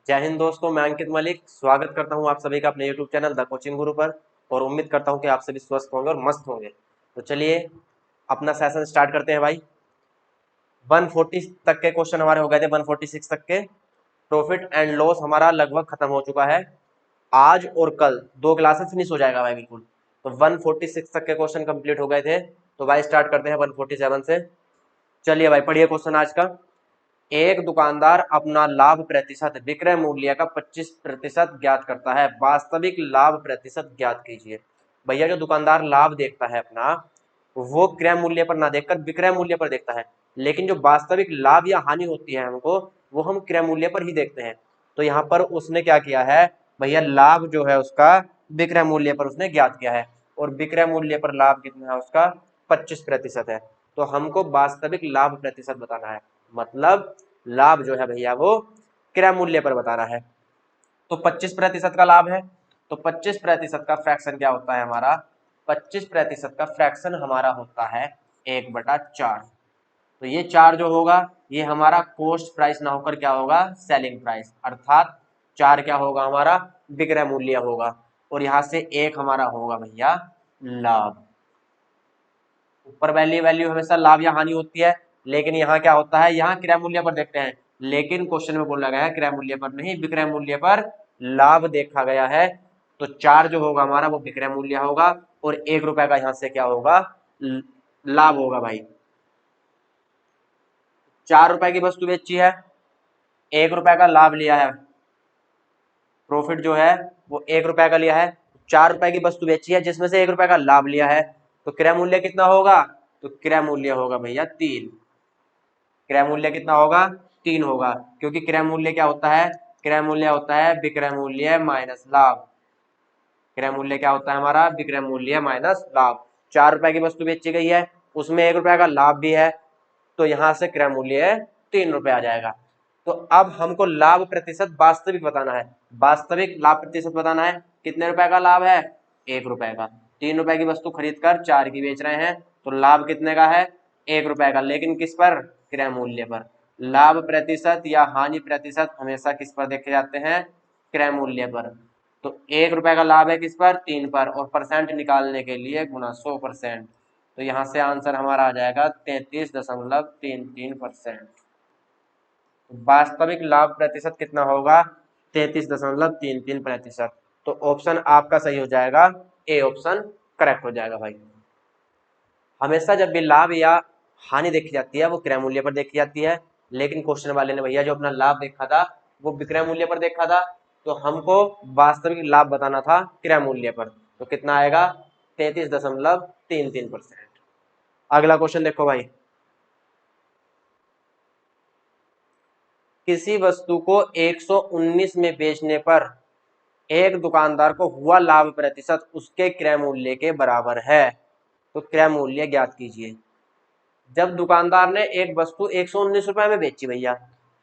जय हिंद दोस्तों, मैं अंकित मलिक स्वागत करता हूं आप सभी का अपने YouTube चैनल द कोचिंग गुरु पर। और उम्मीद करता हूं कि आप सभी स्वस्थ होंगे और मस्त होंगे। तो चलिए अपना सेशन स्टार्ट करते हैं भाई। 140 तक के क्वेश्चन हमारे हो गए थे, 146 तक के। प्रॉफिट एंड लॉस हमारा लगभग खत्म हो चुका है। आज और कल 2 क्लासेस फिनिश हो जाएगा भाई बिल्कुल। तो 146 तक के क्वेश्चन कंप्लीट हो गए थे। तो भाई स्टार्ट करते हैं 147 से। चलिए भाई पढ़िए क्वेश्चन आज का। एक दुकानदार अपना लाभ प्रतिशत विक्रय मूल्य का 25% ज्ञात करता है, वास्तविक लाभ प्रतिशत ज्ञात कीजिए। भैया जो दुकानदार लाभ देखता है अपना, वो क्रय मूल्य पर ना देखकर विक्रय मूल्य पर देखता है। लेकिन जो वास्तविक लाभ या हानि होती है हमको, वो हम क्रय मूल्य पर ही देखते हैं। तो यहाँ पर उसने क्या किया है भैया, लाभ जो है उसका विक्रय मूल्य पर उसने ज्ञात किया है। और विक्रय मूल्य पर लाभ कितना है उसका, 25% है। तो हमको वास्तविक लाभ प्रतिशत बताना है। मतलब लाभ जो है भैया वो क्रय मूल्य पर बताना है। तो 25% का लाभ है। तो 25% का फ्रैक्शन क्या होता है हमारा, 25% का फ्रैक्शन हमारा होता है 1/4। तो ये 4 जो होगा, ये हमारा कॉस्ट प्राइस ना होकर क्या होगा, सेलिंग प्राइस। अर्थात 4 क्या होगा हमारा, विक्रय मूल्य होगा। और यहाँ से 1 हमारा होगा भैया लाभ। ऊपर वैल्यू वैल्यू हमेशा लाभ या हानि होती है, लेकिन यहाँ क्या होता है, यहाँ क्रय मूल्य पर देखते हैं। लेकिन क्वेश्चन में बोला गया है क्रय मूल्य पर नहीं, विक्रय मूल्य पर लाभ देखा गया है। तो 4 जो होगा हमारा वो विक्रय मूल्य होगा, और 1 रुपए का यहाँ से क्या होगा, लाभ होगा भाई। 4 रुपए की वस्तु बेची है, 1 रुपए का लाभ लिया है। प्रॉफिट जो है वो 1 रुपए का लिया है। 4 रुपए की वस्तु बेची है जिसमें से 1 रुपए का लाभ लिया है। तो क्रय मूल्य कितना होगा, तो क्रय मूल्य होगा भैया 3। क्रय मूल्य कितना होगा, 3 होगा। क्योंकि क्रय मूल्य क्या होता है, क्रय मूल्य होता है विक्रय मूल्य माइनस लाभ। क्रय मूल्य क्या होता है हमारा, विक्रय मूल्य माइनस लाभ। 4 रुपए की वस्तु बेची गई है, उसमें 1 रुपए का लाभ भी है। तो यहां से क्रय मूल्य 3 रुपए आ जाएगा। तो अब हमको लाभ प्रतिशत वास्तविक बताना है। वास्तविक लाभ प्रतिशत बताना है, कितने रुपए का लाभ है, 1 रुपए का। 3 रुपए की वस्तु खरीद कर 4 की बेच रहे हैं, तो लाभ कितने का है, 1 रुपए का। लेकिन किस पर, क्रय मूल्य पर। लाभ प्रतिशत या हानि प्रतिशत हमेशा किस पर देखे जाते हैं, क्रय मूल्य पर। तो 1 रुपए का लाभ है किस पर, 3 पर। और परसेंट निकालने के लिए गुना 100%। तो यहाँ से आंसर हमारा आ जाएगा 33.33%। वास्तविक लाभ प्रतिशत कितना होगा, 33.33%। तो ऑप्शन आपका सही हो जाएगा, ए ऑप्शन करेक्ट हो जाएगा भाई। हमेशा जब भी लाभ या हानि देखी जाती है वो क्रय मूल्य पर देखी जाती है। लेकिन क्वेश्चन वाले ने भैया जो अपना लाभ देखा था वो विक्रय मूल्य पर देखा था। तो हमको वास्तविक लाभ बताना था क्रय मूल्य पर। तो कितना आएगा, 33.33%। अगला क्वेश्चन देखो भाई। किसी वस्तु को 119 में बेचने पर एक दुकानदार को हुआ लाभ प्रतिशत उसके क्रय मूल्य के बराबर है। तो क्रय मूल्य ज्ञात कीजिए। जब दुकानदार ने एक वस्तु 119 रुपए में बेची भैया,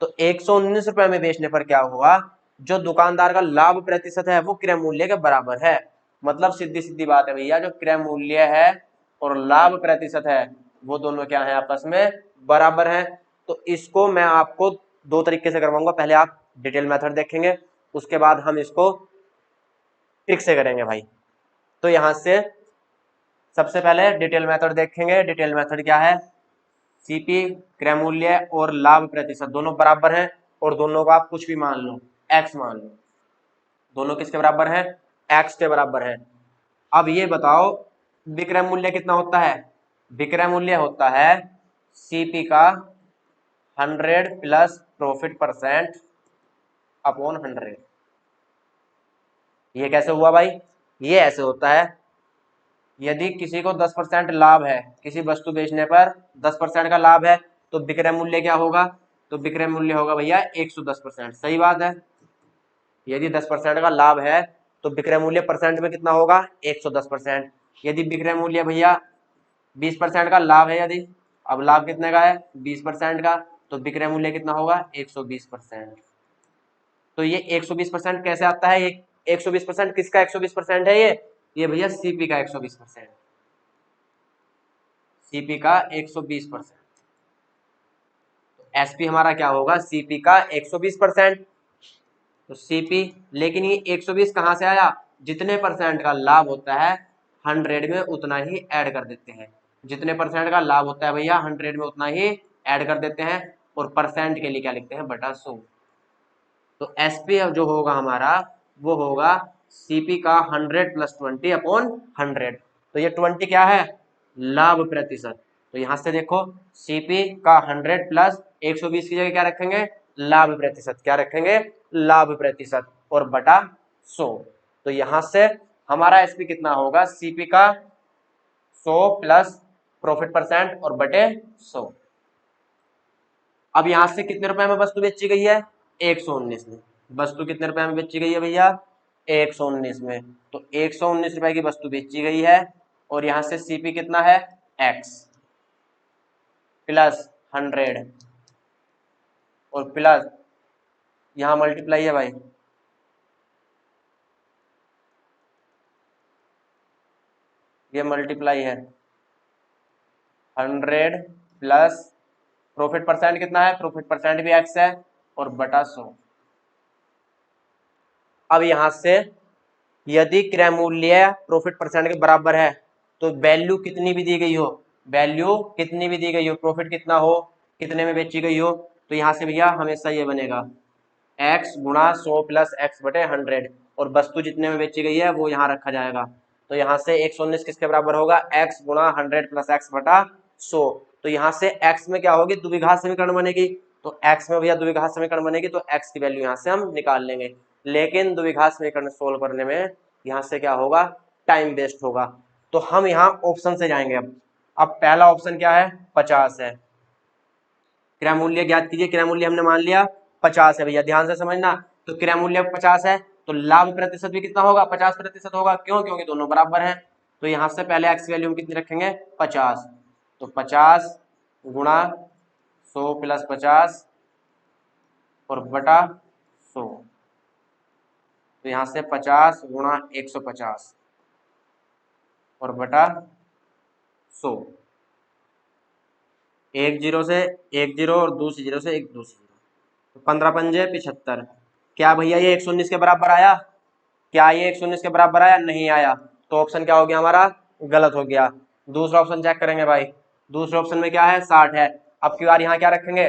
तो 119 रुपए में बेचने पर क्या हुआ, जो दुकानदार का लाभ प्रतिशत है वो क्रय मूल्य के बराबर है। मतलब सीधी सीधी बात है भैया, जो क्रय मूल्य है और लाभ प्रतिशत है वो दोनों क्या है, आपस में बराबर है। तो इसको मैं आपको 2 तरीके से करवाऊंगा। पहले आप डिटेल मेथड देखेंगे, उसके बाद हम इसको ट्रिक से करेंगे भाई। तो यहां से सबसे पहले डिटेल मेथड देखेंगे। डिटेल मेथड क्या है, सीपी क्रय मूल्य और लाभ प्रतिशत दोनों बराबर हैं, और दोनों को आप कुछ भी मान लो, एक्स मान लो। दोनों किसके बराबर हैं, एक्स के बराबर है। अब ये बताओ विक्रय मूल्य कितना होता है, विक्रय मूल्य होता है सीपी का 100 प्लस प्रॉफिट परसेंट अपॉन 100। ये कैसे हुआ भाई, ये ऐसे होता है, यदि किसी को 10% लाभ है, किसी वस्तु बेचने पर 10% का लाभ है, तो विक्रय मूल्य क्या होगा, तो विक्रय मूल्य होगा भैया 110%। सही बात है, यदि 10% का लाभ है तो विक्रय मूल्य परसेंट में कितना होगा, 110%। यदि विक्रय मूल्य भैया 20% का लाभ है, यदि अब लाभ कितने का है, 20% का, तो विक्रय मूल्य कितना होगा, 120%। तो ये 120% कैसे आता है, ये 120% किसका 120% है, ये भैया सीपी का 120%। सीपी का 120%। एसपी हमारा क्या होगा, सीपी का 120%। तो सीपी, लेकिन ये 120 कहाँ से आया, जितने परसेंट का लाभ होता है 100 में उतना ही ऐड कर देते हैं, जितने परसेंट का लाभ होता है भैया 100 में उतना ही ऐड कर देते हैं, और परसेंट के लिए क्या लिखते हैं, बटा 100। तो एसपी जो होगा हमारा वो होगा सीपी का 100 + 20 अपॉन 100। तो ये 20 क्या है, लाभ प्रतिशत। तो यहां से देखो सीपी का 100 प्लस 120 की जगह क्या रखेंगे, लाभ प्रतिशत, क्या रखेंगे, लाभ प्रतिशत, और बटा 100। तो यहां से हमारा एसपी कितना होगा, सीपी का 100 प्लस प्रॉफिट परसेंट और बटे 100। अब यहां से कितने रुपए में वस्तु बेची गई है, 119 में। वस्तु कितने रुपए में बेची गई है भैया, 119 में। तो 119 रुपए की वस्तु बेची गई है, और यहां से सीपी कितना है, एक्स प्लस 100 और प्लस यहां मल्टीप्लाई है भाई, ये मल्टीप्लाई है 100 प्लस प्रॉफिट परसेंट कितना है, प्रॉफिट परसेंट भी एक्स है, और बटा 100। अब यहां से यदि क्रय मूल्य प्रॉफिट परसेंट के बराबर है, तो वैल्यू कितनी भी दी गई हो, वैल्यू कितनी भी दी गई हो, प्रॉफिट कितना हो, कितने में बेची गई हो, तो यहां से भैया हमेशा ये बनेगा x गुणा 100 प्लस एक्स बटे 100, और वस्तु जितने में बेची गई है वो यहाँ रखा जाएगा। तो यहाँ से 119 किसके बराबर होगा, x गुणा 100 प्लस एक्स बटा 100। तो यहाँ से x में क्या होगी, द्विघात समीकरण बनेगी, तो x में भैया द्विघात समीकरण बनेगी, तो x की वैल्यू यहाँ से हम निकाल लेंगे। लेकिन द्विघात समीकरण सोल्व करने में यहाँ से क्या होगा, टाइम वेस्ट होगा। तो हम यहाँ ऑप्शन से जाएंगे। अब पहला ऑप्शन क्या है, 50 है। क्रय मूल्य ज्ञात कीजिए, क्रय मूल्य हमने मान लिया 50 है भैया, ध्यान से समझना। तो क्रय मूल्य 50 है, तो लाभ प्रतिशत भी कितना होगा, 50% होगा। क्यों, क्योंकि दोनों बराबर हैं। तो यहां से पहले एक्स वैल्यू हम कितनी रखेंगे, 50। तो 50 गुणा 100 प्लस 50 और बटा 100। तो यहां से 50 गुणा 150 और बटा 100। एक जीरो से एक जीरो और दूसरी जीरो से एक दूसरी जीरो, तो 15 पंजे 75। क्या भैया ये 119 के बराबर आया, क्या ये 119 के बराबर आया, नहीं आया। तो ऑप्शन क्या हो गया हमारा, गलत हो गया। दूसरा ऑप्शन चेक करेंगे भाई, दूसरे ऑप्शन में क्या है, 60 है। अब की बार यहाँ क्या रखेंगे,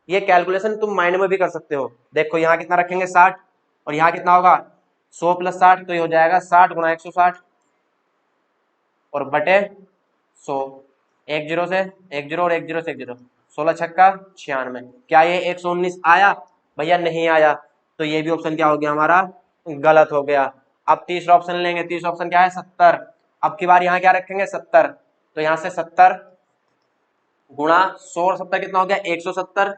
ये कैलकुलेशन तुम माइंड में भी कर सकते हो। देखो यहाँ कितना रखेंगे 60, और यहाँ कितना होगा 100 प्लस 60, तो ये हो जाएगा 60 गुणा 160 और बटे 100। एक जीरो से एक जीरो और एक जीरो से एक जीरो, 16 छक्का 96। क्या ये 119 आया, भैया नहीं आया। तो ये भी ऑप्शन क्या हो गया हमारा, गलत हो गया। अब तीसरा ऑप्शन लेंगे, तीसरा ऑप्शन क्या है, 70। अब की बार यहाँ क्या रखेंगे 70, तो यहाँ से 70 गुणा 100 और 70 कितना हो गया 170,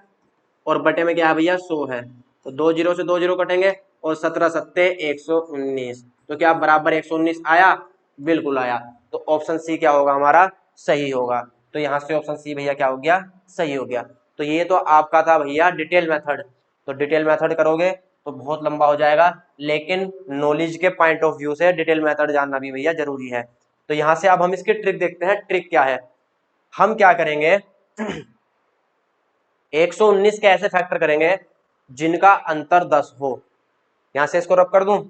और बटे में क्या है भैया 100 है। तो दो जीरो से दो जीरो कटेंगे, और 17 सत्ते 119। तो क्या बराबर 119 आया, बिल्कुल आया। तो ऑप्शन सी क्या होगा हमारा, सही होगा। तो यहाँ से ऑप्शन सी भैया क्या हो गया, सही हो गया। तो ये तो आपका था भैया डिटेल मेथड। तो डिटेल मेथड करोगे तो बहुत लंबा हो जाएगा, लेकिन नॉलेज के पॉइंट ऑफ व्यू से डिटेल मेथड जानना भी भैया जरूरी है। तो यहाँ से अब हम इसकी ट्रिक देखते हैं। ट्रिक क्या है, हम क्या करेंगे 119 के ऐसे फैक्टर करेंगे जिनका अंतर 10 हो। यहां से इसको रब कर दूं,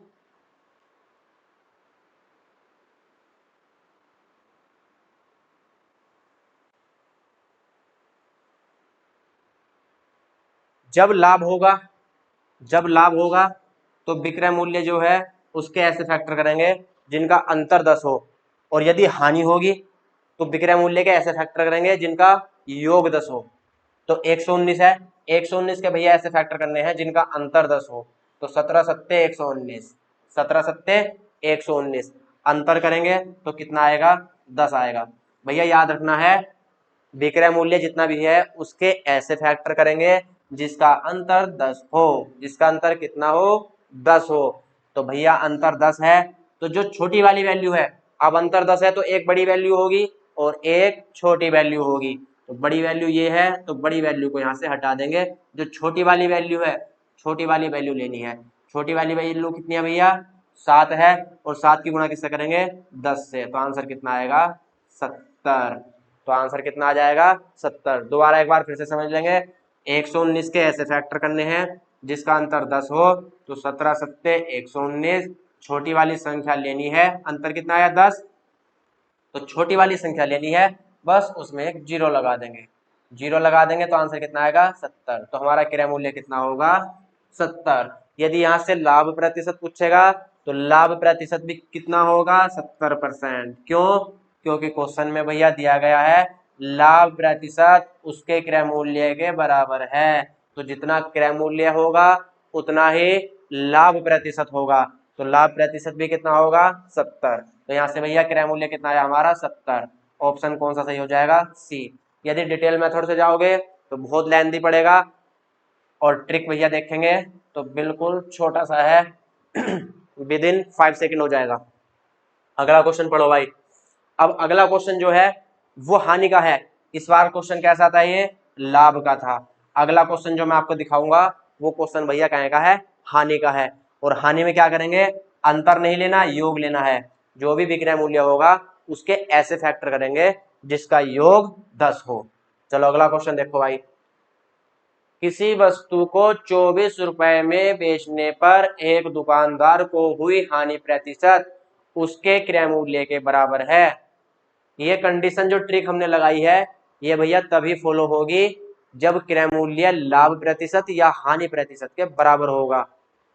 जब लाभ होगा, जब लाभ होगा तो विक्रय मूल्य जो है उसके ऐसे फैक्टर करेंगे जिनका अंतर 10 हो, और यदि हानि होगी तो विक्रय मूल्य के ऐसे फैक्टर करेंगे जिनका योग 10 हो। तो 119 है, 119 के भैया ऐसे फैक्टर करने हैं जिनका अंतर 10 हो। तो 17 सत्ते 119, 17 सत्ते 119, अंतर करेंगे तो कितना आएगा, 10 आएगा। भैया याद रखना है, विक्रय मूल्य जितना भी है उसके ऐसे फैक्टर करेंगे जिसका अंतर 10 हो, जिसका अंतर कितना हो, 10 हो। तो भैया अंतर 10 है, तो जो छोटी वाली वैल्यू है, अब अंतर 10 है तो एक बड़ी वैल्यू होगी और एक छोटी वैल्यू होगी। तो बड़ी वैल्यू ये है, तो बड़ी वैल्यू को यहाँ से हटा देंगे। जो छोटी वाली वैल्यू है, छोटी वाली वैल्यू लेनी है। छोटी वाली वैल्यू कितनी है भैया, 7 है, और 7 की गुणा किससे करेंगे, 10 से। तो आंसर कितना आएगा, 70। तो आंसर कितना आ जाएगा, 70। दोबारा एक बार फिर से समझ लेंगे, 119 के ऐसे फैक्टर करने हैं जिसका अंतर 10 हो, तो 17 सत्ते 119, छोटी वाली संख्या लेनी है, अंतर कितना आया 10, तो छोटी वाली संख्या लेनी है, बस उसमें एक जीरो लगा देंगे, जीरो लगा देंगे तो आंसर कितना आएगा 70। तो हमारा क्रय मूल्य कितना होगा 70। यदि यहाँ से लाभ प्रतिशत पूछेगा तो लाभ प्रतिशत भी कितना होगा 70%। क्यों? क्योंकि क्वेश्चन में भैया दिया गया है लाभ प्रतिशत उसके क्रय मूल्य के बराबर है, तो जितना क्रय मूल्य होगा उतना ही लाभ प्रतिशत होगा, तो लाभ प्रतिशत भी कितना होगा 70। तो यहाँ से भैया क्रय मूल्य कितना है हमारा 70। ऑप्शन कौन सा सही हो जाएगा सी। यदि डिटेल मेथड से जाओगे तो बहुत लेंथी पड़ेगा और ट्रिक भैया देखेंगे तो बिल्कुल छोटा सा है विद इन 5 सेकेंड हो जाएगा। अगला क्वेश्चन पढ़ो भाई। अब अगला क्वेश्चन जो है वो हानि का है, इस बार क्वेश्चन कैसा था ये लाभ का था। अगला क्वेश्चन जो मैं आपको दिखाऊंगा वो क्वेश्चन भैया कहे का है हानि का है, और हानि में क्या करेंगे अंतर नहीं लेना योग लेना है, जो भी विक्रय मूल्य होगा उसके ऐसे फैक्टर करेंगे जिसका योग 10 हो। चलो अगला क्वेश्चन देखो भाई। किसी वस्तु को 24 रुपए में बेचने पर एक दुकानदार को हुई हानि प्रतिशत उसके क्रय मूल्य के बराबर है। ये कंडीशन जो ट्रिक हमने लगाई है ये भैया तभी फॉलो होगी जब क्रय मूल्य लाभ प्रतिशत या हानि प्रतिशत के बराबर होगा,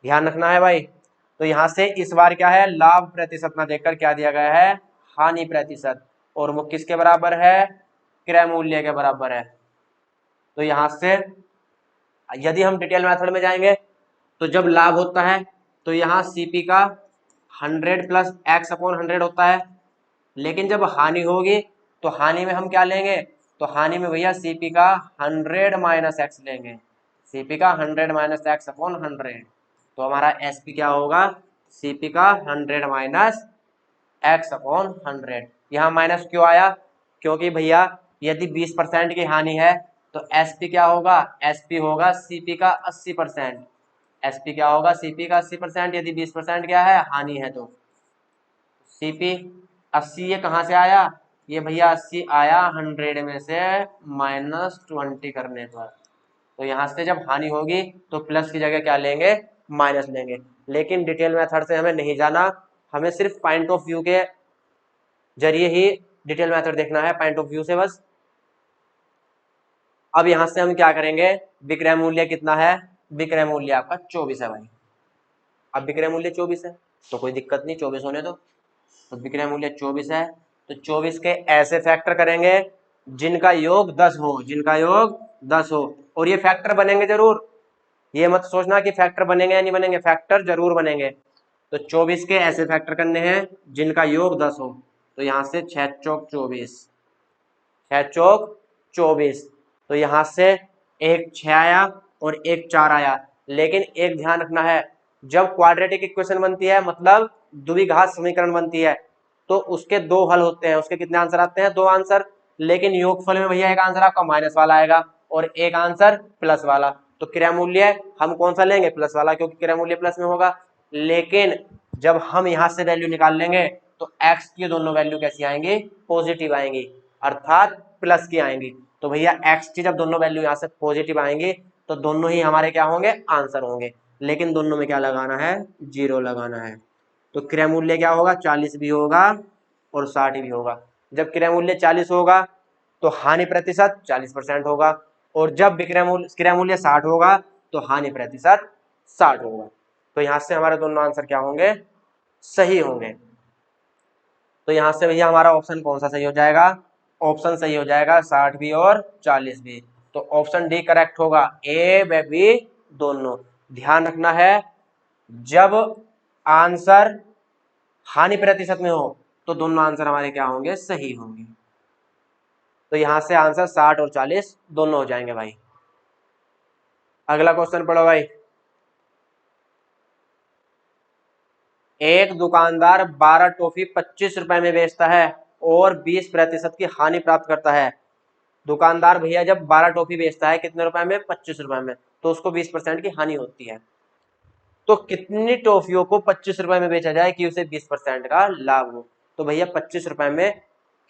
ध्यान रखना है भाई। तो यहाँ से इस बार क्या है लाभ प्रतिशत ना देखकर क्या दिया गया है हानि प्रतिशत, और वो किसके बराबर है क्रय मूल्य के बराबर है। तो यहाँ से यदि हम डिटेल मेथड में जाएंगे तो जब लाभ होता है तो यहाँ सीपी का 100 प्लस एक्स अपॉन 100 होता है, लेकिन जब हानि होगी तो हानि में हम क्या लेंगे, तो हानि में भैया सीपी का 100 माइनस एक्स लेंगे, सीपी का 100 माइनस एक्स अपॉन 100। तो हमारा एसपी क्या होगा सीपी का 100 माइनस एक्स अपॉन 100। यहाँ माइनस क्यों आया, क्योंकि भैया यदि 20% की हानि है तो एसपी क्या होगा एसपी होगा सीपी का 80%, एसपी क्या होगा सीपी का 80%, यदि 20% क्या है हानि है तो सीपी 80 ये कहाँ से आया, ये भैया 80 आया 100 में से -20 करने पर। तो यहाँ से जब हानि होगी तो प्लस की जगह क्या लेंगे माइनस लेंगे, लेकिन डिटेल मेथड से हमें नहीं जाना, हमें सिर्फ पॉइंट ऑफ व्यू के जरिए ही डिटेल मेथड देखना है, पॉइंट ऑफ व्यू से बस। अब यहाँ से हम क्या करेंगे विक्रय मूल्य कितना है, विक्रय मूल्य आपका 24 है भाई। अब विक्रय मूल्य 24 है तो कोई दिक्कत नहीं 24 होने दो, तो विक्रय मूल्य 24 है तो 24 के ऐसे फैक्टर करेंगे जिनका योग 10 हो, जिनका योग 10 हो, और ये फैक्टर बनेंगे जरूर, ये मत सोचना कि फैक्टर बनेंगे या नहीं बनेंगे, फैक्टर जरूर बनेंगे। तो 24 के ऐसे फैक्टर करने हैं जिनका योग 10 हो, तो यहाँ से 6 चौक 24, 6 चौक 24, तो यहाँ से एक 6 आया और एक 4 आया, लेकिन एक ध्यान रखना है जब क्वाड्रेटिक इक्वेशन बनती है मतलब द्विघात समीकरण बनती है तो उसके दो हल होते हैं, उसके कितने आंसर आते हैं दो आंसर, लेकिन योगफल में भैया एक आंसर आपका माइनस वाला आएगा और एक आंसर प्लस वाला, तो क्रय मूल्य हम कौन सा लेंगे प्लस वाला, क्योंकि क्रय मूल्य प्लस में होगा। लेकिन जब हम यहाँ से वैल्यू निकाल लेंगे तो x की दोनों वैल्यू कैसी आएंगी पॉजिटिव आएंगी, अर्थात प्लस की आएंगी। तो भैया x की जब दोनों वैल्यू यहाँ से पॉजिटिव आएंगी तो दोनों ही हमारे क्या होंगे आंसर होंगे, लेकिन दोनों में क्या लगाना है जीरो लगाना है। तो क्रय मूल्य क्या होगा 40 भी होगा और 60 भी होगा। जब क्रय मूल्य 40 होगा तो हानि प्रतिशत 40% होगा, और जब क्रय मूल्य 60 होगा तो हानि प्रतिशत 60 होगा। तो यहाँ से हमारे दोनों आंसर क्या होंगे सही होंगे। तो यहाँ से भैया हमारा ऑप्शन कौन सा सही हो जाएगा, ऑप्शन सही हो जाएगा 60 भी और 40 भी, तो ऑप्शन डी करेक्ट होगा, ए व बी दोनों। ध्यान रखना है जब आंसर हानि प्रतिशत में हो तो दोनों आंसर हमारे क्या होंगे सही होंगे। तो यहां से आंसर 60 और 40 दोनों हो जाएंगे भाई। अगला क्वेश्चन पढ़ो भाई। एक दुकानदार 12 टॉफी 25 रुपए में बेचता है और 20% की हानि प्राप्त करता है। दुकानदार भैया जब 12 टॉफी बेचता है कितने रुपए में 25 रुपए में, तो उसको 20% की हानि होती है। तो कितनी टॉफियों को 25 रुपए में बेचा जाए कि उसे 20% का लाभ हो। तो भैया 25 रुपए में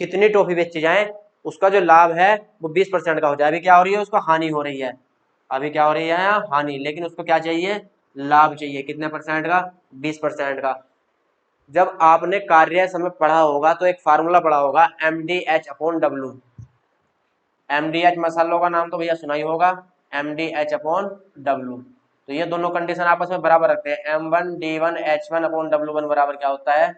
कितनी टॉफी बेची जाए उसका जो लाभ है वो 20% का हो जाए। अभी क्या हो रही है उसको हानि हो रही है, अभी क्या हो रही है यहाँ हानि, लेकिन उसको क्या चाहिए, लाभ चाहिए। कितने परसेंट का, 20% का। जब आपने कार्य समय पढ़ा होगा तो एक फार्मूला पढ़ा होगा MDH/W। MDH मसालों का नाम तो भैया सुना ही होगा, MDH/W। तो ये दोनों कंडीशन आपस में बराबर रखते हैं। M1D1H1/W1 बराबर क्या होता है,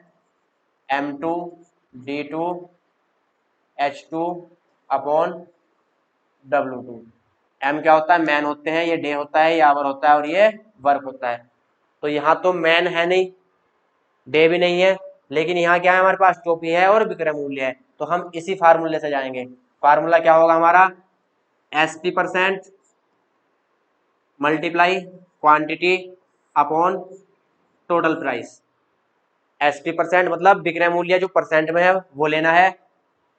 M2D2H2/W2। M क्या होता है, मैन होते हैं, ये डे होता है, ये आवर होता है, और ये वर्क होता है। तो यहाँ तो मैन है नहीं, डे भी नहीं है, लेकिन यहाँ क्या है हमारे पास, टोपी है और विक्रय मूल्य है। तो हम इसी फार्मूले से जाएंगे। फार्मूला क्या होगा हमारा, SP% multiply quantity upon total price. SP% मतलब विक्रय मूल्य जो परसेंट में है वो लेना है,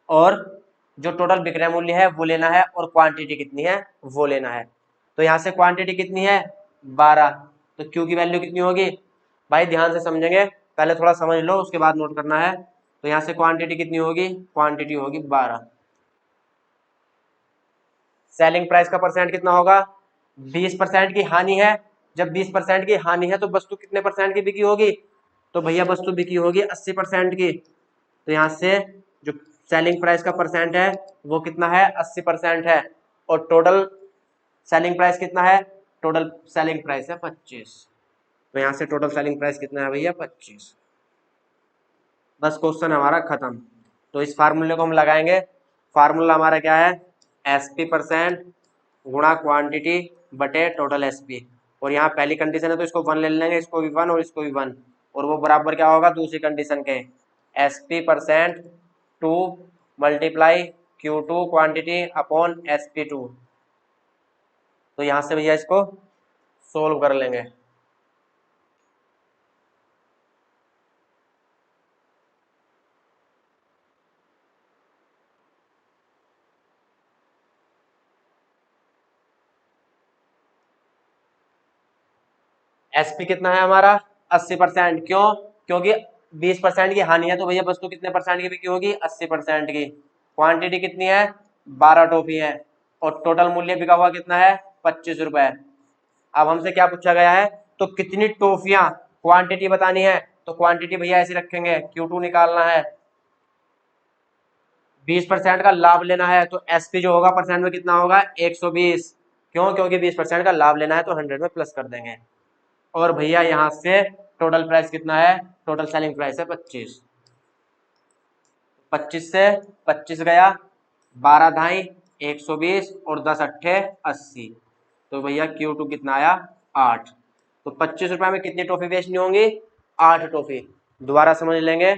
और जो टोटल विक्रय मूल्य है वो लेना है, और क्वांटिटी कितनी है वो लेना है। तो यहाँ से क्वांटिटी कितनी है, 12। तो Q की वैल्यू कितनी होगी, भाई ध्यान से समझेंगे, पहले थोड़ा समझ लो उसके बाद नोट करना है। तो यहाँ से क्वांटिटी कितनी होगी, क्वांटिटी होगी 12। सेलिंग प्राइस का परसेंट कितना होगा, 20% की हानि है। जब 20% की हानि है तो वस्तु कितने परसेंट की बिकी होगी, तो भैया वस्तु बिकी होगी 80% की। तो यहाँ से जो सेलिंग प्राइस का परसेंट है वो कितना है, 80% है। और टोटल सेलिंग प्राइस कितना है, टोटल सेलिंग प्राइस है 25। तो यहाँ से टोटल सेलिंग प्राइस कितना है भैया, 25। बस क्वेश्चन हमारा खत्म। तो इस फार्मूले को हम लगाएंगे। फार्मूला हमारा क्या है, SP% गुणा क्वांटिटी बटे टोटल SP। और यहाँ पहली कंडीशन है तो इसको 1 ले लेंगे, इसको भी 1 और इसको भी 1, और वो बराबर क्या होगा दूसरी कंडीशन के, SP% 2 multiply Q2 quantity upon SP2। तो यहाँ से भैया इसको सोल्व कर लेंगे। SP कितना है हमारा, 80%। क्यों, क्योंकि 20% की हानि है, तो भैया वस्तु कितने परसेंट की बिकी होगी, 80% की। क्वांटिटी कितनी है, 12 टॉफी है, और टोटल मूल्य बिका हुआ कितना है, 25 रुपए। अब हमसे क्या पूछा गया है, तो कितनी टॉफियां, क्वांटिटी बतानी है। तो क्वांटिटी भैया ऐसे रखेंगे, Q2 निकालना है, 20% का लाभ लेना है, तो SP जो होगा परसेंट में कितना होगा, 120। क्यों, क्योंकि 20% का लाभ लेना है तो 100 में प्लस कर देंगे। और भैया यहाँ से टोटल प्राइस कितना है, टोटल सेलिंग प्राइस है 25। 25 से 25 गया, 12 ढाई 120, और 10 अट्ठे 80। तो भैया Q2 कितना आया, 8। तो 25 रुपए में कितनी टॉफी बेचनी होंगी, 8 टॉफी। दोबारा समझ लेंगे,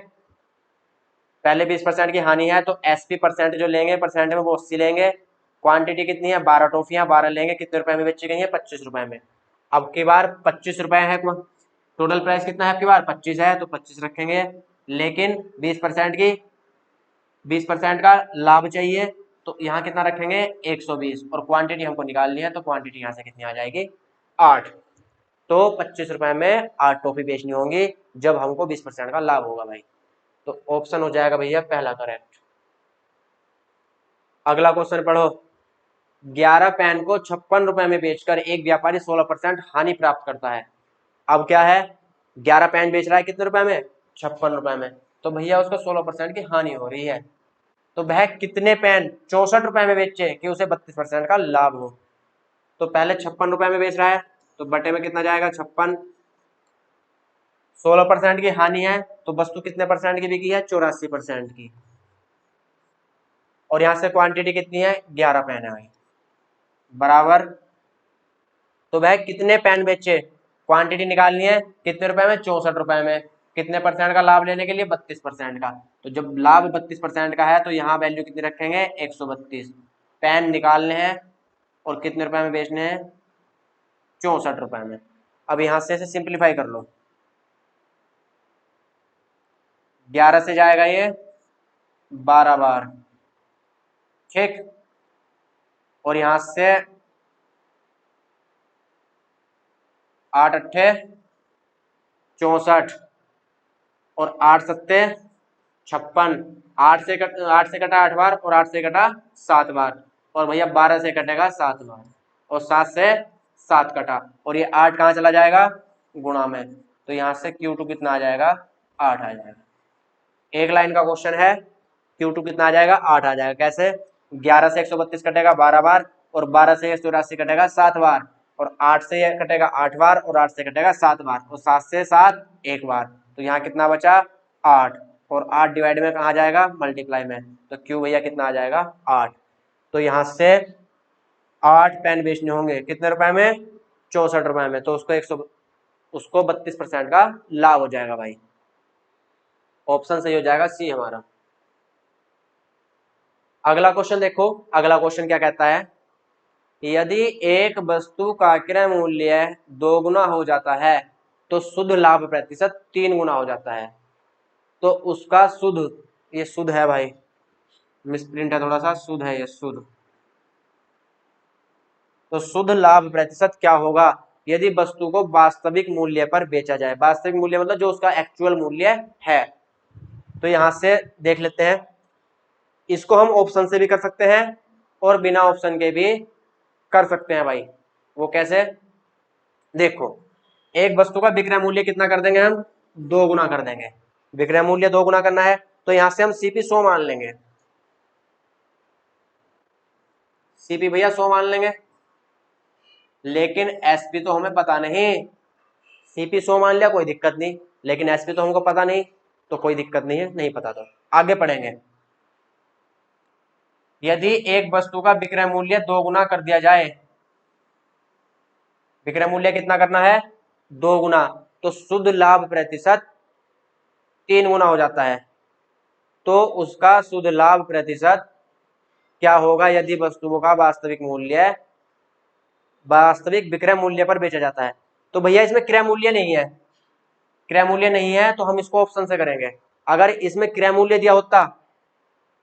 पहले 20% की हानि है तो SP% जो लेंगे परसेंट में वो 80 लेंगे। क्वांटिटी कितनी है, 12 टॉफियां, 12 लेंगे, कितने रुपए में बेची गई है, 25 रुपए में। अब की बार 25 रुपए है, टोटल प्राइस कितना है, अब की बार 25 है, तो 25 रखेंगे। लेकिन 20% का लाभ चाहिए, तो यहाँ कितना रखेंगे, 120। और क्वांटिटी हमको निकालनी है, तो क्वांटिटी यहाँ से कितनी आ जाएगी, 8। तो 25 रुपए में 8 टॉफी बेचनी होंगी जब हमको 20% का लाभ होगा भाई। तो ऑप्शन हो जाएगा भैया पहला करेक्ट। अगला क्वेश्चन पढ़ो। 11 पेन को 56 रुपए में बेचकर एक व्यापारी 16% हानि प्राप्त करता है। अब क्या है, 11 पेन बेच रहा है कितने रुपए में, 56 रुपए में। तो भैया उसको 16% की हानि हो रही है। तो वह कितने पेन 64 रुपए में बेचे कि उसे 32% का लाभ हो। तो पहले 56 रुपए में बेच रहा है, तो बटे में कितना जाएगा, 56। 16% की हानि है, तो वस्तु कितने परसेंट की बिकी है, 84% की। और यहां से क्वांटिटी कितनी है, 11 पेन है भाई, बराबर। तो वह कितने पेन बेचे, क्वांटिटी निकालनी है, कितने रुपए में, 64 रुपए में। कितने परसेंट का लाभ लेने के लिए, 32% का। तो जब लाभ 32% का है तो यहाँ वैल्यू कितनी रखेंगे, 132। पेन निकालने हैं और कितने रुपए में बेचने हैं, 64 रुपए में। अब यहाँ से सिंप्लीफाई कर लो, 11 से जाएगा ये 12 बार, ठीक। और यहाँ से 8 अट्ठे 64, और 8 सत्ते 56। 8 से कटा 8 बार, और 8 से कटा 7 बार, और भैया 12 से कटेगा 7 बार। और 7 से 7 कटा, और ये 8 कहाँ चला जाएगा, गुणा में, तो यहाँ से Q2 कितना आ जाएगा, 8 आ जाएगा। एक लाइन का क्वेश्चन है, Q2 कितना आ जाएगा, 8 आ जाएगा। कैसे, 11 से 132 कटेगा 12 बार, और 12 से 184 कटेगा 7 बार, और 8 से ये कटेगा 8 बार, और 8 से कटेगा 7 बार, और 7 से 7 एक बार, तो यहाँ कितना बचा, 8, और 8 डिवाइड में कहाँ जाएगा, मल्टीप्लाई में, तो Q भैया कितना आ जाएगा, 8। तो यहाँ से 8 पेन बेचने होंगे कितने रुपए में, 64 रुपए में, तो उसको 32% का लाभ हो जाएगा भाई। ऑप्शन सही हो जाएगा सी हमारा। अगला क्वेश्चन देखो, अगला क्वेश्चन क्या कहता है, यदि एक वस्तु का क्रय मूल्य 2 गुना हो जाता है तो शुद्ध लाभ प्रतिशत 3 गुना हो जाता है। तो उसका शुद्ध, ये शुद्ध है भाई, मिसप्रिंट है थोड़ा सा, शुद्ध है ये, शुद्ध, तो शुद्ध लाभ प्रतिशत क्या होगा यदि वस्तु को वास्तविक मूल्य पर बेचा जाए। वास्तविक मूल्य मतलब जो उसका एक्चुअल मूल्य है। तो यहां से देख लेते हैं, इसको हम ऑप्शन से भी कर सकते हैं और बिना ऑप्शन के भी कर सकते हैं भाई। वो कैसे, देखो, एक वस्तु का विक्रय मूल्य कितना कर देंगे हम, 2 गुना कर देंगे। विक्रय मूल्य 2 गुना करना है तो यहां से हम सीपी 100 मान लेंगे, सीपी भैया 100 मान लेंगे, लेकिन एसपी तो हमें पता नहीं। सीपी 100 मान लिया कोई दिक्कत नहीं, लेकिन एसपी तो हमको पता नहीं, तो कोई दिक्कत नहीं है, नहीं पता तो आगे पढ़ेंगे। यदि एक वस्तु का विक्रय मूल्य 2 गुना कर दिया जाए, विक्रय मूल्य कितना करना है, 2 गुना, तो शुद्ध लाभ प्रतिशत 3 गुना हो जाता है। तो उसका शुद्ध लाभ प्रतिशत क्या होगा यदि वस्तुओं का वास्तविक विक्रय मूल्य पर बेचा जाता है। तो भैया इसमें क्रय मूल्य नहीं है, क्रय मूल्य नहीं है तो हम इसको ऑप्शन से करेंगे। अगर इसमें क्रय मूल्य दिया होता,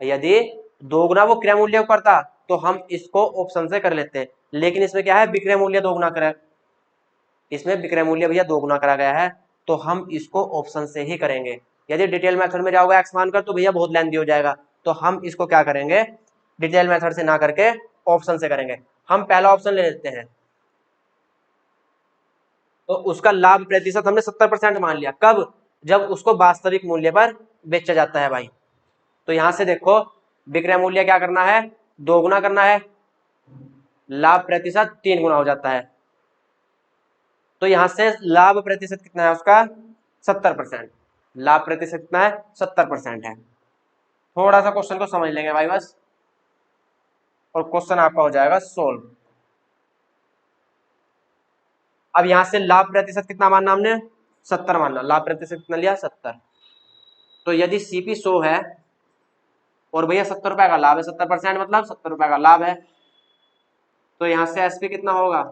यदि 2 गुना वो क्रय मूल्य करता तो हम इसको ऑप्शन से कर लेते, लेकिन इसमें क्या है, विक्रय मूल्य 2 गुना करा, इसमें विक्रय मूल्य भैया 2 गुना करा गया है, तो हम इसको ऑप्शन से ही करेंगे। यदि डिटेल मेथड में जाओगे एक्स मानकर तो भैया बहुत लेंथी हो जाएगा, तो हम इसको क्या करेंगे, डिटेल मेथड से ना करके ऑप्शन से करेंगे। हम पहला ऑप्शन ले लेते हैं, तो उसका लाभ प्रतिशत हमने 70% मान लिया, कब, जब उसको वास्तविक मूल्य पर बेचा जाता है भाई। तो यहां से देखो, विक्रय मूल्य क्या करना है, 2 गुना करना है, लाभ प्रतिशत 3 गुना हो जाता है। तो यहां से लाभ प्रतिशत कितना है उसका, 70%, लाभ प्रतिशत कितना है, 70% है। थोड़ा सा क्वेश्चन को समझ लेंगे भाई बस, और क्वेश्चन आपका हो जाएगा सोल्व। अब यहां से लाभ प्रतिशत कितना मानना हमने, 70 मानना, लाभ प्रतिशत कितना लिया, 70। तो यदि सीपी 100 है और भैया 70 रुपए का लाभ है, 70% मतलब 70 रुपए का लाभ है, तो यहां से एसपी कितना होगा,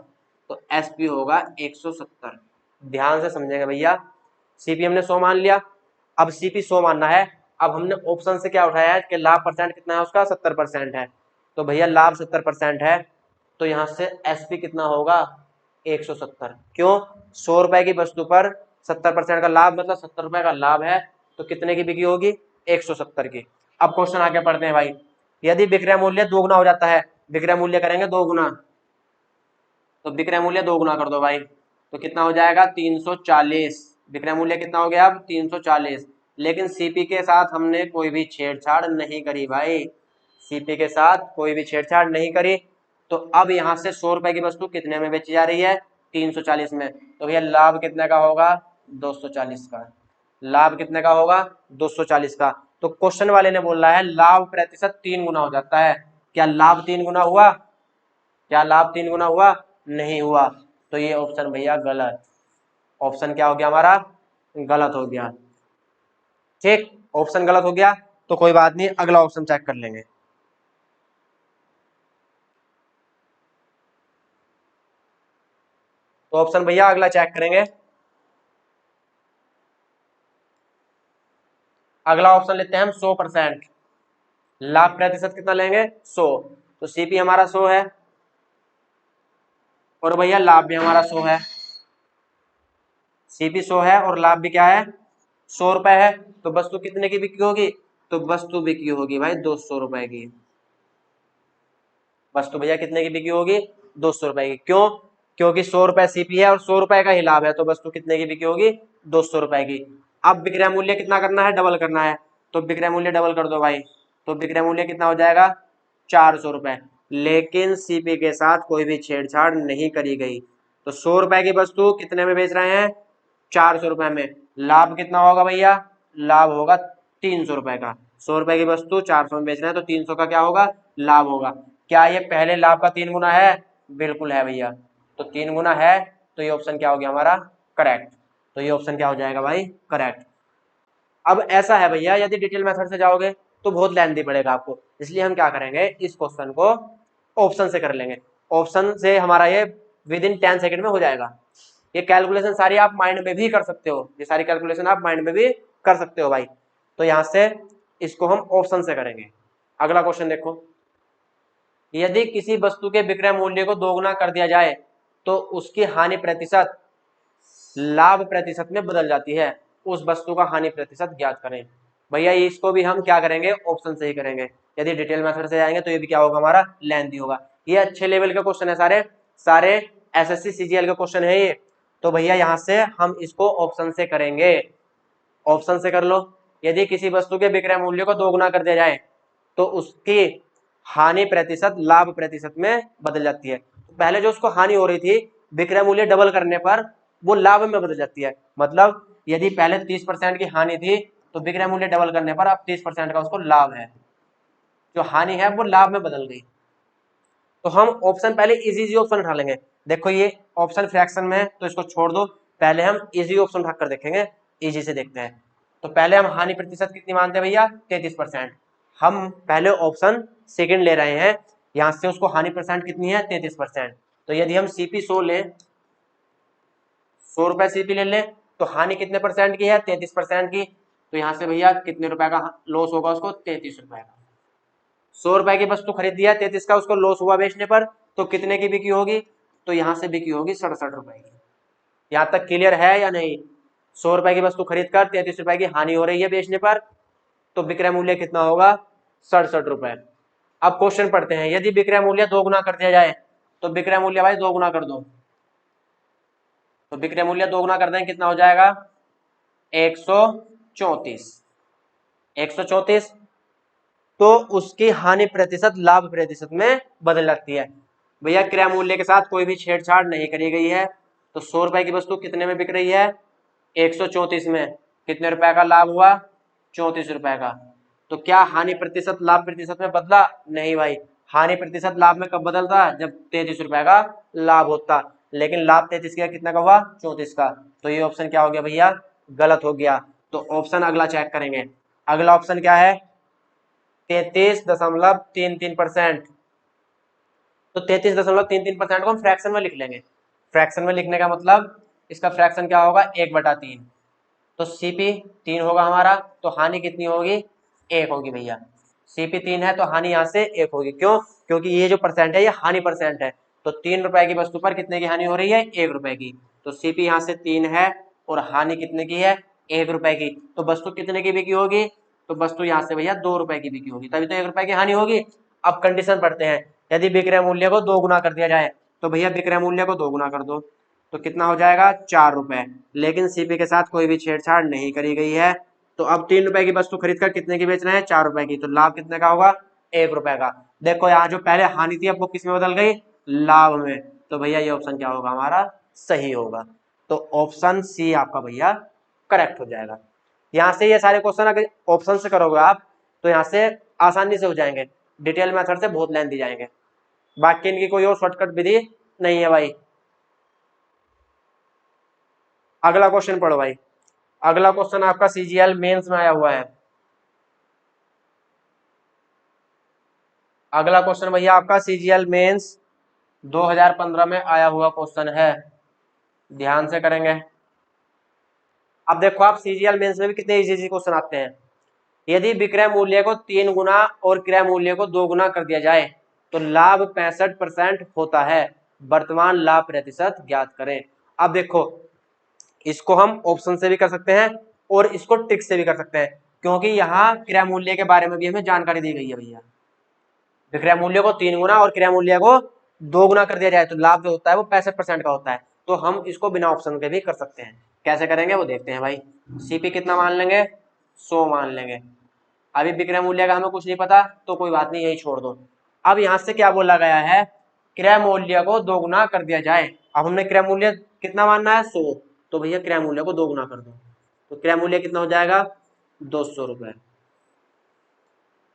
तो एसपी होगा 170। ध्यान से समझेंगे भैया, सीपी हमने 100 मान लिया, अब सीपी 100 मानना है। अब हमने ऑप्शन से क्या उठाया है कि लाभ परसेंट कितना है उसका, 70% है, तो भैया लाभ 70% है, तो यहाँ से एसपी कितना होगा, 170। क्यों, 100 रुपए की वस्तु पर 70% का लाभ मतलब 70 रुपए का लाभ है, तो कितने की बिक्री होगी, 170 की। अब क्वेश्चन आगे पढ़ते हैं भाई, यदि विक्रय मूल्य 2 गुना हो जाता है, विक्रय मूल्य करेंगे 2 गुना, तो विक्रय मूल्य 2 गुना कर दो भाई, तो कितना हो जाएगा, 340। विक्रय मूल्य कितना हो गया अब, 340। लेकिन सीपी के साथ हमने कोई भी छेड़छाड़ नहीं करी भाई, सीपी के साथ कोई भी छेड़छाड़ नहीं करी। तो अब यहाँ से 100 रुपए की वस्तु कितने में बेची जा रही है, 340 में, तो भैया लाभ कितने का होगा, 240 का। लाभ कितने का होगा, 240 का। तो क्वेश्चन वाले ने बोल रहा है लाभ प्रतिशत 3 गुना हो जाता है। क्या लाभ 3 गुना हुआ, क्या लाभ 3 गुना हुआ, नहीं हुआ, तो ये ऑप्शन भैया गलत। ऑप्शन क्या हो गया हमारा, गलत हो गया। ठीक, ऑप्शन गलत हो गया तो कोई बात नहीं, अगला ऑप्शन चेक कर लेंगे। तो ऑप्शन भैया अगला चेक करेंगे, अगला ऑप्शन लेते हैं हम 100%। लाभ प्रतिशत कितना लेंगे, 100, तो सीपी हमारा 100 है और भैया लाभ भी हमारा 100 है। सीपी 100 है और लाभ भी क्या है, 100 रुपए है, तो वस्तु कितने की बिक्री होगी, तो वस्तु बिक्री होगी भाई 200 रुपए की। वस्तु भैया कितने की बिक्री होगी, 200 रुपए की। क्यों? क्योंकि 100 रुपए सीपी है और 100 रुपए का ही लाभ है, तो वस्तु कितने की बिकी होगी? 200 रुपए की। अब विक्रय मूल्य कितना करना है? डबल करना है, तो विक्रय मूल्य डबल कर दो भाई, तो विक्रय मूल्य कितना हो जाएगा? 400 रुपए। लेकिन सीपी के साथ कोई भी छेड़छाड़ नहीं करी गई, तो 100 रुपए की वस्तु कितने में बेच रहे हैं? 400 रुपए में। लाभ कितना होगा भैया? लाभ होगा 300 रुपए का। 100 रुपए की वस्तु 400 में बेच रहे हैं, तो 300 का क्या होगा? लाभ होगा। क्या ये पहले लाभ का 3 गुना है? बिल्कुल है भैया। तो 3 गुना है, तो ये ऑप्शन क्या हो गया हमारा? करेक्ट। तो ये ऑप्शन क्या हो जाएगा भाई? करेक्ट। अब ऐसा है भैया, यदि डिटेल मेथड से जाओगे तो बहुत लेंथी पड़ेगा आपको, इसलिए हम क्या करेंगे, इस क्वेश्चन को ऑप्शन से कर लेंगे। ऑप्शन से हमारा ये विद इन 10 सेकंड में हो जाएगा। ये कैलकुलेशन सारी आप माइंड में भी कर सकते हो, ये सारी कैलकुलेशन आप माइंड में भी कर सकते हो भाई। तो यहां से इसको हम ऑप्शन से करेंगे। अगला क्वेश्चन देखो, यदि किसी वस्तु के विक्रय मूल्य को दोगुना कर दिया जाए तो उसकी हानि प्रतिशत लाभ प्रतिशत में बदल जाती है, उस वस्तु का हानि प्रतिशत ज्ञात करें। भैया इसको भी हम क्या करेंगे? ऑप्शन से ही करेंगे। यदि डिटेल मेथड से जाएंगे तो ये भी क्या होगा? हमारा लेंथी होगा। ये अच्छे लेवल के क्वेश्चन है, सारे सारे एसएससी सीजीएल के क्वेश्चन है ये। तो भैया यहाँ से हम इसको ऑप्शन से करेंगे। ऑप्शन से कर लो, यदि किसी वस्तु के विक्रय मूल्य को दोगुना कर दिया जाए तो उसकी हानि प्रतिशत लाभ प्रतिशत में बदल जाती है। पहले जो उसको हानि हो रही थी, विक्रय मूल्य डबल करने पर वो लाभ में बदल जाती है। मतलब यदि पहले 30% की हानि थी, तो विक्रय मूल्य डबल करने पर अब 30% का उसको लाभ है, जो हानि है वो लाभ में बदल गई। तो हम ऑप्शन पहले इजी ऑप्शन उठा लेंगे। देखो ये ऑप्शन फ्रैक्शन में है, तो इसको छोड़ दो, पहले हम इजी ऑप्शन उठा कर देखेंगे, इजी से देखते हैं। तो पहले हम हानि प्रतिशत कितनी मानते हैं भैया? 33%। हम पहले ऑप्शन सेकंड ले रहे हैं, यहां से उसको हानि परसेंट कितनी है? 33%। तो यदि हम सीपी 100 लें, 100 रुपए सीपी ले लें, तो हानि कितने परसेंट की है? 33% की। तो यहाँ से भैया कितने रुपए का लॉस होगा उसको? 33 रुपए का। 100 रुपए की वस्तु खरीद दिया, 33 का उसको लॉस हुआ बेचने पर, तो कितने की बिकी होगी? तो यहाँ से बिकी होगी 67 रुपए की। यहाँ तक क्लियर है या नहीं? 100 रुपए की वस्तु खरीद कर 33 रुपए की हानि हो रही है बेचने पर, तो विक्रय मूल्य कितना होगा? 67 रुपए। अब क्वेश्चन पढ़ते हैं, यदि विक्रय मूल्य 2 गुना कर दिया जाए, तो विक्रय मूल्य भाई 2 गुना कर दो, तो विक्रय मूल्य 2 गुना कर दें, कितना हो जाएगा? 134। 134, तो उसकी हानि प्रतिशत लाभ प्रतिशत में बदल जाती है। भैया क्रय मूल्य के साथ कोई भी छेड़छाड़ नहीं करी गई है, तो 100 रुपए की वस्तु कितने में बिक रही है? 134 में। कितने रुपए का लाभ हुआ? 34 रुपए का। तो क्या हानि प्रतिशत लाभ प्रतिशत में बदला? नहीं भाई, हानि प्रतिशत लाभ में कब बदलता? जब 33 रुपए का लाभ होता, लेकिन लाभ 33 का कितना का हुआ? 34 का। तो ये ऑप्शन क्या हो गया भैया? गलत हो गया। तो ऑप्शन अगला चेक करेंगे। अगला ऑप्शन क्या है? 33.33%। तो 33.33% को हम फ्रैक्शन में लिख लेंगे। फ्रैक्शन में लिखने का मतलब इसका फ्रैक्शन क्या होगा? 1/3। तो सीपी 3 होगा हमारा, तो हानि कितनी होगी? 1 होगी भैया। सीपी 3 है तो हानि यहाँ से 1 होगी। क्यों? क्योंकि ये जो परसेंट है ये हानि परसेंट है। तो 3 रुपए की वस्तु पर कितने की हानि हो रही है? 1 रुपए की। तो सीपी यहाँ से 3 है और हानि कितने की है? 1 रुपए की। तो वस्तु कितने की बिकी होगी? तो वस्तु यहाँ से भैया 2 रुपए की बिकी होगी, तभी तो 1 रुपए की हानि होगी। अब कंडीशन पढ़ते हैं, यदि विक्रय मूल्य को 2 गुना कर दिया जाए, तो भैया विक्रय मूल्य को 2 गुना कर दो, तो कितना हो जाएगा? 4 रुपए। लेकिन सीपी के साथ कोई भी छेड़छाड़ नहीं करी गई है, तो अब 3 रुपए की वस्तु खरीद कर कितने की बेच रहे हैं? 4 रुपए की। तो लाभ कितने का होगा? 1 रुपए का। देखो यहाँ जो पहले हानि थी अब वो किस में बदल गई? लाभ में। तो भैया ये ऑप्शन क्या होगा हमारा? सही होगा। तो ऑप्शन सी आपका भैया करेक्ट हो जाएगा। यहाँ से ये सारे क्वेश्चन अगर ऑप्शन से करोगे आप, तो यहाँ से आसानी से हो जाएंगे, डिटेल मेथड से बहुत लेंथी जाएंगे। बाकी इनकी कोई और शॉर्टकट विधि नहीं है भाई। अगला क्वेश्चन पढ़ो भाई। अगला क्वेश्चन आपका सीजीएल मेंस में आया हुआ है। अगला क्वेश्चन भैया आपका सीजीएल मेंस 2015 में आया हुआ क्वेश्चन है, ध्यान से करेंगे। अब देखो आप सीजीएल मेंस में भी कितने इजी क्वेश्चन आते हैं। यदि विक्रय मूल्य को 3 गुना और क्रय मूल्य को 2 गुना कर दिया जाए तो लाभ 65% होता है, वर्तमान लाभ प्रतिशत ज्ञात करें। अब देखो इसको हम ऑप्शन से भी कर सकते हैं और इसको टिक से भी कर सकते हैं, क्योंकि यहाँ क्रय मूल्य के बारे में भी हमें जानकारी दी गई है भैया। विक्रय मूल्य को 3 गुना और क्रय मूल्य को दोगुना कर दिया जाए तो लाभ जो होता है वो 65% का होता है। तो हम इसको बिना ऑप्शन के भी कर सकते हैं। कैसे करेंगे वो देखते हैं भाई। सीपी कितना मान लेंगे, 100 मान लेंगे। अभी विक्रय मूल्य का हमें कुछ नहीं पता तो कोई बात नहीं, यही छोड़ दो। अब यहाँ से क्या बोला गया है, क्रय मूल्य को दोगुना कर दिया जाए। अब हमने क्रय मूल्य कितना मानना है, 100, तो भैया क्रय मूल्य को दोगुना कर दो। तो क्रय मूल्य कितना हो जाएगा, 200 रुपए।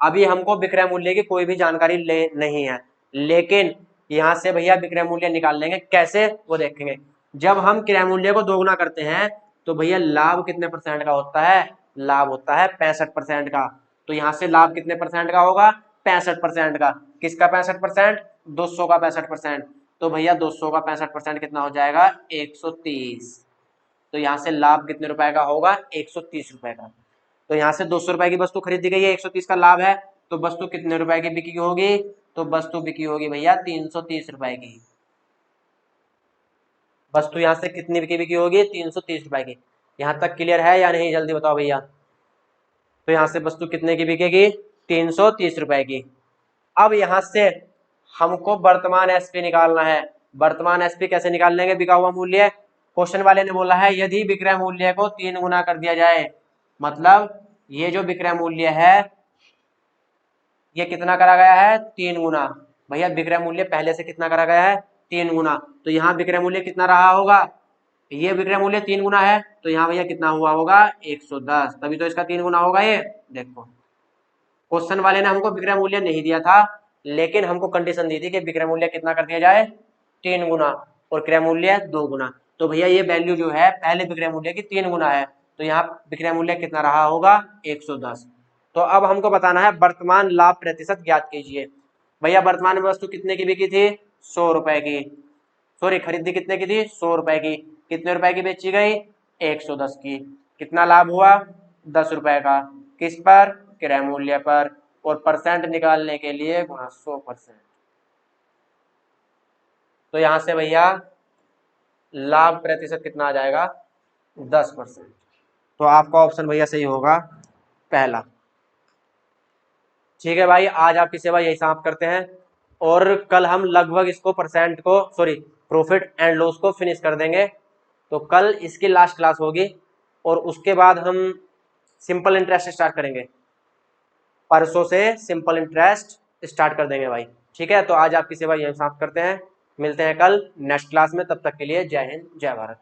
अभी हमको विक्रय मूल्य की कोई भी जानकारी नहीं है, लेकिन यहाँ से भैया विक्रय मूल्य निकाल लेंगे। कैसे वो देखेंगे। जब हम क्रय मूल्य को दोगुना करते हैं तो भैया लाभ कितने परसेंट का होता है, लाभ होता है 65% का। तो यहाँ से लाभ कितने परसेंट का होगा, 65% का। किसका 65%, 200 का 65%। तो भैया 200 का 65% कितना हो जाएगा, 130। तो यहाँ से लाभ कितने रुपए का होगा, 130 रुपए का। तो यहाँ से 200 रुपए की वस्तु खरीदी गई है, 130 का लाभ है, तो वस्तु कितने रुपए की बिकी होगी, तो वस्तु बिकी होगी भैया 330 रुपए की। वस्तु यहाँ से कितनी बिकी होगी, 330 रुपए की। यहाँ तक क्लियर है या नहीं, जल्दी बताओ भैया। तो यहाँ से वस्तु कितने की बिकेगी, 330 रुपए की। अब यहाँ से हमको वर्तमान एसपी निकालना है। वर्तमान एसपी कैसे निकाल लेंगे, बिका हुआ मूल्य। क्वेश्चन वाले ने बोला है यदि विक्रय मूल्य को 3 गुना कर दिया जाए, मतलब ये जो विक्रय मूल्य है ये कितना करा गया है, 3 गुना। भैया विक्रय मूल्य पहले से कितना करा गया है, 3 गुना। तो यहाँ विक्रय मूल्य कितना रहा होगा, ये विक्रय मूल्य 3 गुना है, तो यहाँ भैया कितना हुआ होगा, 110। तभी तो इसका 3 गुना होगा ये। देखो क्वेश्चन वाले ने हमको विक्रय मूल्य नहीं दिया था, लेकिन हमको कंडीशन दी थी कि विक्रय मूल्य कितना कर दिया जाए, 3 गुना, और क्रय मूल्य 2 गुना। तो भैया ये वैल्यू जो है पहले विक्रय मूल्य की 3 गुना है, तो यहाँ विक्रय मूल्य कितना रहा होगा, 110। तो अब हमको बताना है वर्तमान लाभ प्रतिशत ज्ञात कीजिए। भैया वर्तमान में वस्तु कितने की बिकी थी, 100 रुपए की। सॉरी, खरीदी कितने की थी, 100 रुपए की। कितने रुपए की बेची गई, 110 की। कितना लाभ हुआ, 10 रुपए का। किस पर, क्रय मूल्य पर। और परसेंट निकालने के लिए गुणा 100%। तो यहां से भैया लाभ प्रतिशत कितना आ जाएगा, 10%। तो आपका ऑप्शन भैया सही होगा, पहला। ठीक है भाई, आज आपकी सेवा यही समाप्त करते हैं, और कल हम लगभग इसको परसेंट को, सॉरी, प्रॉफिट एंड लॉस को फिनिश कर देंगे। तो कल इसकी लास्ट क्लास होगी, और उसके बाद हम सिंपल इंटरेस्ट स्टार्ट करेंगे। परसों से सिंपल इंटरेस्ट स्टार्ट कर देंगे भाई। ठीक है, तो आज आपकी सेवा यही समाप्त करते हैं। मिलते हैं कल नेक्स्ट क्लास में, तब तक के लिए जय हिंद जय भारत।